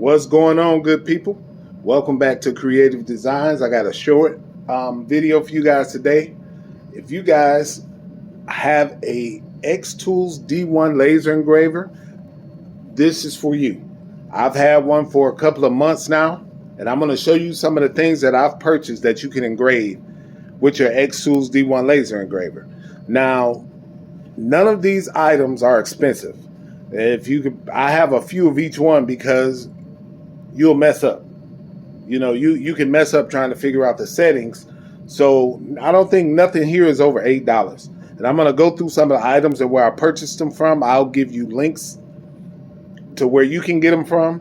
What's going on, good people? Welcome back to Creative Designs. I got a short video for you guys today. If you guys have a X Tools D1 laser engraver, this is for you. I've had one for a couple of months now, and I'm going to show you some of the things that I've purchased that you can engrave with your X Tools D1 laser engraver. Now, none of these items are expensive. If you could, I have a few of each one because you'll mess up. You can mess up trying to figure out the settings. So I don't think nothing here is over $8. And I'm going to go through some of the items and where I purchased them from. I'll give you links to where you can get them from.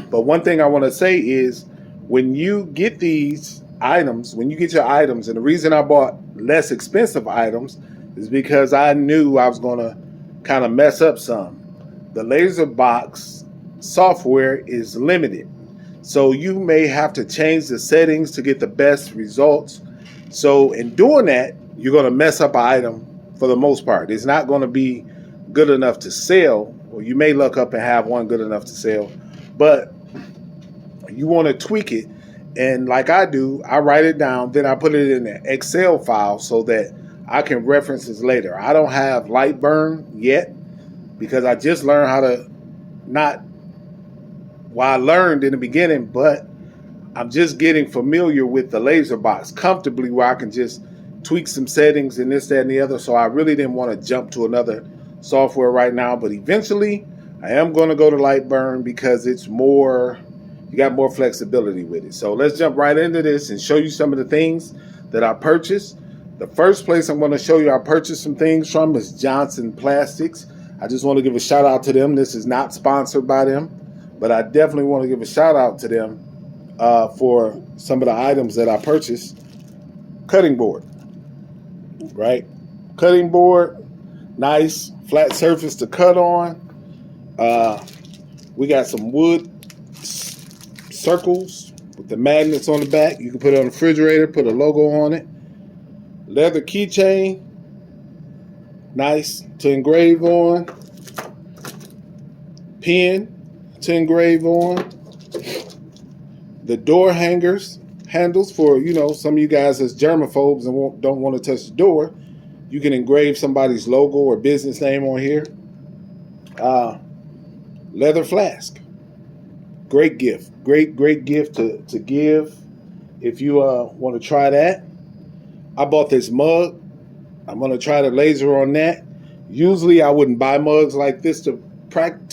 But one thing I want to say is when you get these items, when you get your items, and the reason I bought less expensive items is because I knew I was going to kind of mess up some. The laser box software is limited, so you may have to change the settings to get the best results. So in doing that, you're going to mess up an item for the most part. It's not going to be good enough to sell, or you may look up and have one good enough to sell, but you want to tweak it. And like I do, I write it down, then I put it in an Excel file so that I can reference this later. I don't have light burn yet because I just learned how to I learned in the beginning, but I'm just getting familiar with the laser box comfortably where I can just tweak some settings and this, that, and the other. So I really didn't want to jump to another software right now, but eventually I am going to go to light burn because it's more, you got more flexibility with it. So let's jump right into this and show you some of the things that I purchased. The first place I'm going to show you I purchased some things from is Johnson Plastics. I just want to give a shout out to them. This is not sponsored by them, but I definitely want to give a shout out to them for some of the items that I purchased. Cutting board, right? Cutting board, nice flat surface to cut on. We got some wood circles with the magnets on the back. You can put it on the refrigerator, put a logo on it. Leather keychain, nice to engrave on. Pen to engrave on. The door handles for, some of you guys as germaphobes and don't want to touch the door. You can engrave somebody's logo or business name on here. Leather flask. Great gift. Great gift to give if you want to try that. I bought this mug. I'm going to try to laser on that. Usually I wouldn't buy mugs like this to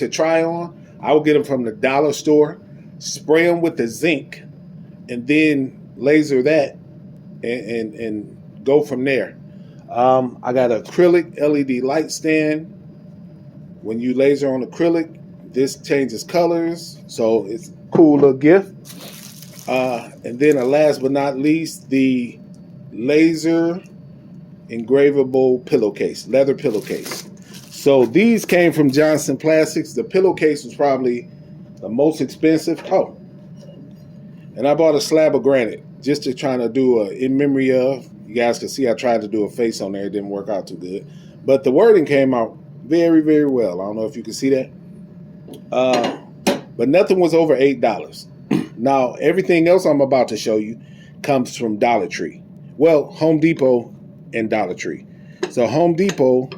try on. I would get them from the dollar store, spray them with the zinc, and then laser that and go from there. I got an acrylic LED light stand. When you laser on acrylic, this changes colors, so it's a cool little gift. And then last but not least, the laser engravable pillowcase, leather pillowcase. So these came from Johnson Plastics. The pillowcase was probably the most expensive. Oh, and I bought a slab of granite just to try to do a in memory of. You guys can see I tried to do a face on there. It didn't work out too good. But the wording came out very, very well. I don't know if you can see that. But nothing was over $8. Now, everything else I'm about to show you comes from Dollar Tree. Well, Home Depot and Dollar Tree. So Home Depot,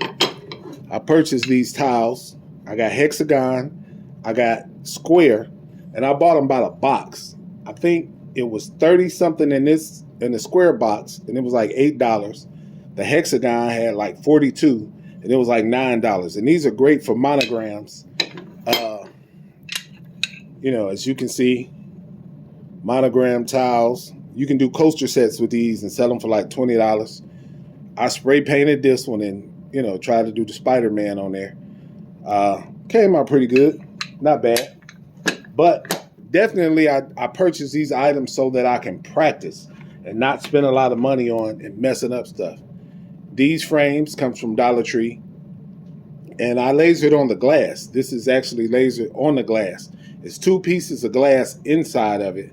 I purchased these tiles. I got hexagon, I got square, and I bought them by the box. I think it was 30 something in the square box, and it was like $8. The hexagon had like 42, and it was like $9. And these are great for monograms. As you can see, monogram tiles. You can do coaster sets with these and sell them for like $20. I spray painted this one and, tried to do the Spider-Man on there. Came out pretty good. Not bad. But definitely I purchased these items so that I can practice and not spend a lot of money on and messing up stuff. These frames comes from Dollar Tree. And I lasered on the glass. This is actually lasered on the glass. It's 2 pieces of glass inside of it.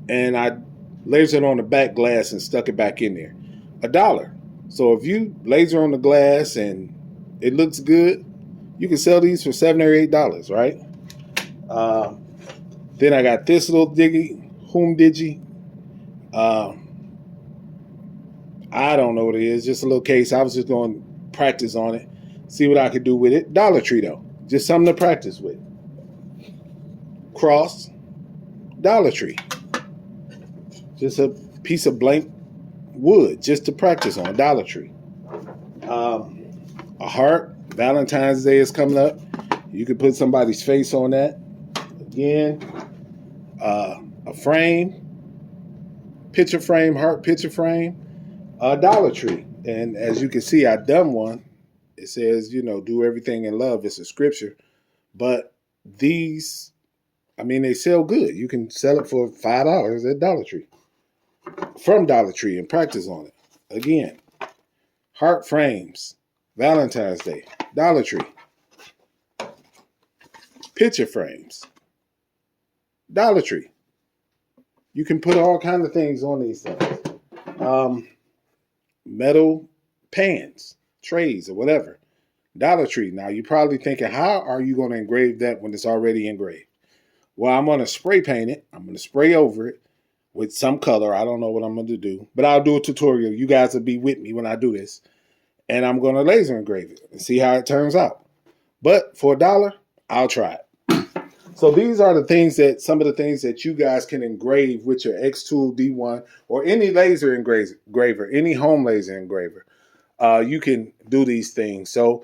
And I lasered on the back glass and stuck it back in there. $1. So if you laser on the glass and it looks good, you can sell these for $7 or $8, right? Then I got this little diggy, whom digi. I don't know what it is, just a little case. I was just going to practice on it, see what I could do with it. Dollar Tree though, just something to practice with. Cross, Dollar Tree. Just a piece of blank wood just to practice on, Dollar Tree. A heart, Valentine's Day is coming up. You could put somebody's face on that. Again, a frame, picture frame, heart picture frame, Dollar Tree. And as you can see, I've done one. It says, do everything in love. It's a scripture. But these, they sell good. You can sell it for $5 at Dollar Tree. From Dollar Tree and practice on it. Again, heart frames, Valentine's Day, Dollar Tree. Picture frames, Dollar Tree. You can put all kinds of things on these things. Metal pans, trays, or whatever. Dollar Tree. Now, you're probably thinking, how are you going to engrave that when it's already engraved? Well, I'm going to spray paint it. I'm going to spray over it with some color. I don't know what I'm going to do, but I'll do a tutorial. You guys will be with me when I do this. And I'm going to laser engrave it and see how it turns out. But for $1, I'll try it. So these are some of the things that you guys can engrave with your Xtool D1 or any laser engraver, any home laser engraver. You can do these things. So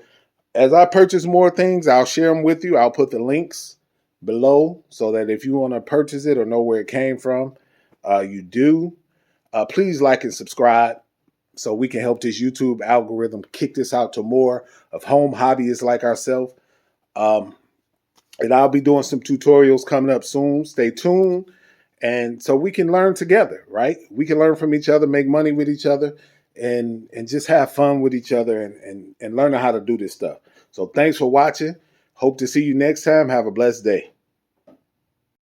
as I purchase more things, I'll share them with you. I'll put the links below so that if you want to purchase it or know where it came from, you do. Please like and subscribe so we can help this YouTube algorithm kick this out to more of home hobbyists like ourselves. And I'll be doing some tutorials coming up soon. Stay tuned. And so we can learn together, right? We can learn from each other, make money with each other, and just have fun with each other and learn how to do this stuff. So thanks for watching. Hope to see you next time. Have a blessed day.